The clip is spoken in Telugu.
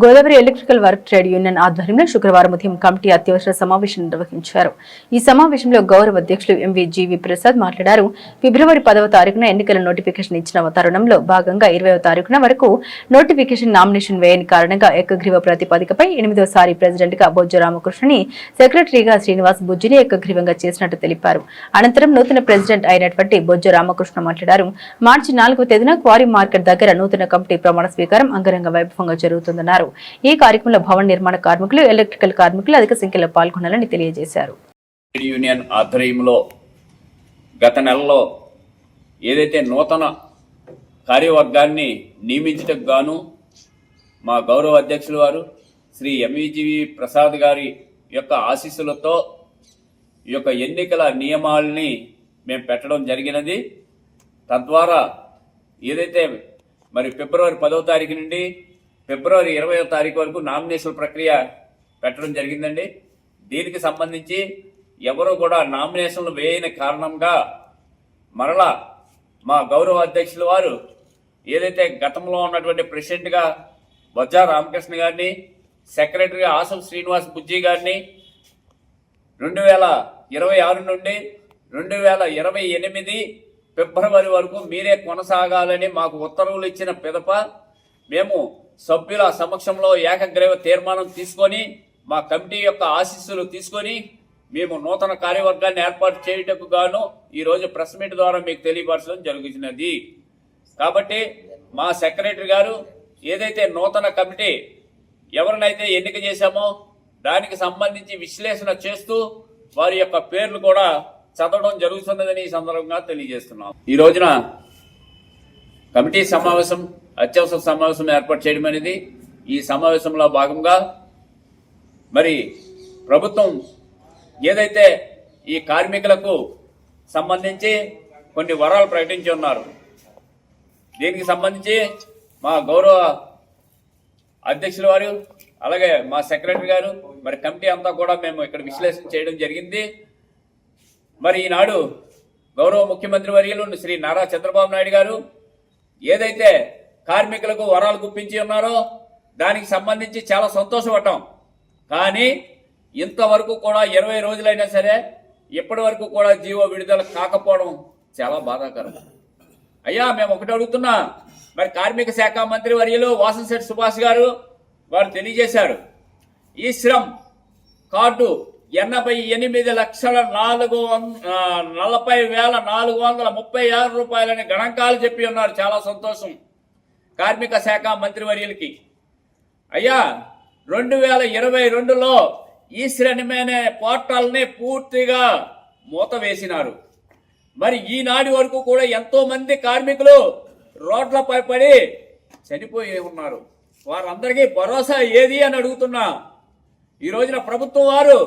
Godavari electrical work trade union ఆధ్వర్యంలో శుక్రవారం ఉదయం కమిటీ అత్యవసర సమావేశం నిర్వహించారు. ఈ సమావేశంలో గౌరవ అధ్యక్షులు ఎంవీజీవీ ప్రసాద్ మాట్లాడారు. ఫిబ్రవరి 10వ తారీఖున ఎన్నికల నోటిఫికేషన్ ఇచ్చిన తరుణంలో భాగంగా 20వ తారీఖున వరకు నోటిఫికేషన్ నామినేషన్ వేయని కారణంగా ఏకగ్రీవ ప్రాతిపదికపై 8వసారి ప్రెసిడెంట్ గా బొజ్జ రామకృష్ణని, సెక్రటరీగా శ్రీనివాస్ బుజ్జిని ఏకగ్రీవంగా చేసినట్టు తెలిపారు. అనంతరం నూతన ప్రెసిడెంట్ అయినటువంటి బొజ్జ రామకృష్ణ మాట్లాడారు. మార్చి 4వ తేదీన క్వారీ మార్కెట్ దగ్గర నూతన కమిటీ ప్రమాణ స్వీకారం అంగరంగ వైభవంగా జరుగుతుందన్నారు. ఈ కార్యక్రమంలో భవన నిర్మాణ కార్మికులు, ఎలక్ట్రికల్ కార్మికులు అధిక సంఖ్యలో పాల్గొనాలని తెలియజేశారు. యూనియన్ ఆధ్వర్యంలో గత నెలలో ఏదైతే నూతన కార్యవర్గాన్ని నియమించటకు గాను మా గౌరవ అధ్యక్షులు వారు శ్రీ ఎంవీజీవీ ప్రసాద్ గారి యొక్క ఆశీస్సులతో ఈ యొక్క ఎన్నికల నియమాలని మేము పెట్టడం జరిగినది. తద్వారా ఏదైతే మరి ఫిబ్రవరి 10వ తారీఖు నుండి ఫిబ్రవరి 20వ తారీఖు వరకు నామినేషన్ ప్రక్రియ పెట్టడం జరిగిందండి. దీనికి సంబంధించి ఎవరు కూడా నామినేషన్లు వేయని కారణంగా మరలా మా గౌరవ అధ్యక్షుల వారు ఏదైతే గతంలో ఉన్నటువంటి ప్రెసిడెంట్గా బొజ్జ రామకృష్ణ గారిని, సెక్రటరీగా ఆసం శ్రీనివాస్ బుజ్జి గారిని 2026 నుండి 2028 ఫిబ్రవరి వరకు మీరే కొనసాగాలని మాకు ఉత్తర్వులు ఇచ్చిన పిదప మేము సభ్యుల సమక్షంలో ఏకగ్రీవ తీర్మానం తీసుకొని మా కమిటీ యొక్క ఆశీస్సులు తీసుకొని మేము నూతన కార్యవర్గాన్ని ఏర్పాటు చేయటకు గాను ఈరోజు ప్రెస్ మీట్ ద్వారా మీకు తెలియపరచడం జరుగుతున్నది. కాబట్టి మా సెక్రటరీ గారు ఏదైతే నూతన కమిటీ ఎవరినైతే ఎన్నిక చేశామో దానికి సంబంధించి విశ్లేషణ చేస్తూ వారి యొక్క పేర్లు కూడా చదవడం జరుగుతున్నదని ఈ సందర్భంగా తెలియజేస్తున్నాం. ఈ రోజున కమిటీ సమావేశం, అత్యవసర సమావేశం ఏర్పాటు చేయడం అనేది ఈ సమావేశంలో భాగంగా మరి ప్రభుత్వం ఏదైతే ఈ కార్మికులకు సంబంధించి కొన్ని వరాలు ప్రకటించి ఉన్నారు. దీనికి సంబంధించి మా గౌరవ అధ్యక్షుల వారు అలాగే మా సెక్రటరీ గారు మరి కమిటీ అంతా కూడా మేము ఇక్కడ విశ్లేషణ చేయడం జరిగింది. మరి ఈనాడు గౌరవ ముఖ్యమంత్రి వర్యులు శ్రీ నారా చంద్రబాబు నాయుడు గారు ఏదైతే కార్మికులకు వరాలు గుప్పించి ఉన్నారో దానికి సంబంధించి చాలా సంతోషపడ్డాం. కానీ ఇంతవరకు కూడా 20 రోజులైనా సరే ఇప్పటి వరకు కూడా జీవో విడుదల కాకపోవడం చాలా బాధాకరం. అయ్యా, మేము ఒకటి అడుగుతున్నా, మరి కార్మిక శాఖ మంత్రి వర్యులు వాసంశెట్టి సుభాష్ గారు వారు తెలియజేశారు. ఈ శ్రమ్ కార్డు 88,40,436 రూపాయలని గణాంకాలు చెప్పి ఉన్నారు. చాలా సంతోషం కార్మిక శాఖ మంత్రి వర్యులకి. అయ్యా, 2022లో ఈ శ్రమ్ అనే పోర్టల్ని పూర్తిగా మూత వేసినారు. మరి ఈనాటి వరకు కూడా ఎంతో మంది కార్మికులు రోడ్లపై పడి చనిపోయి ఉన్నారు. వారందరికీ భరోసా ఏది అని అడుగుతున్నా. ఈ రోజున ప్రభుత్వం వారు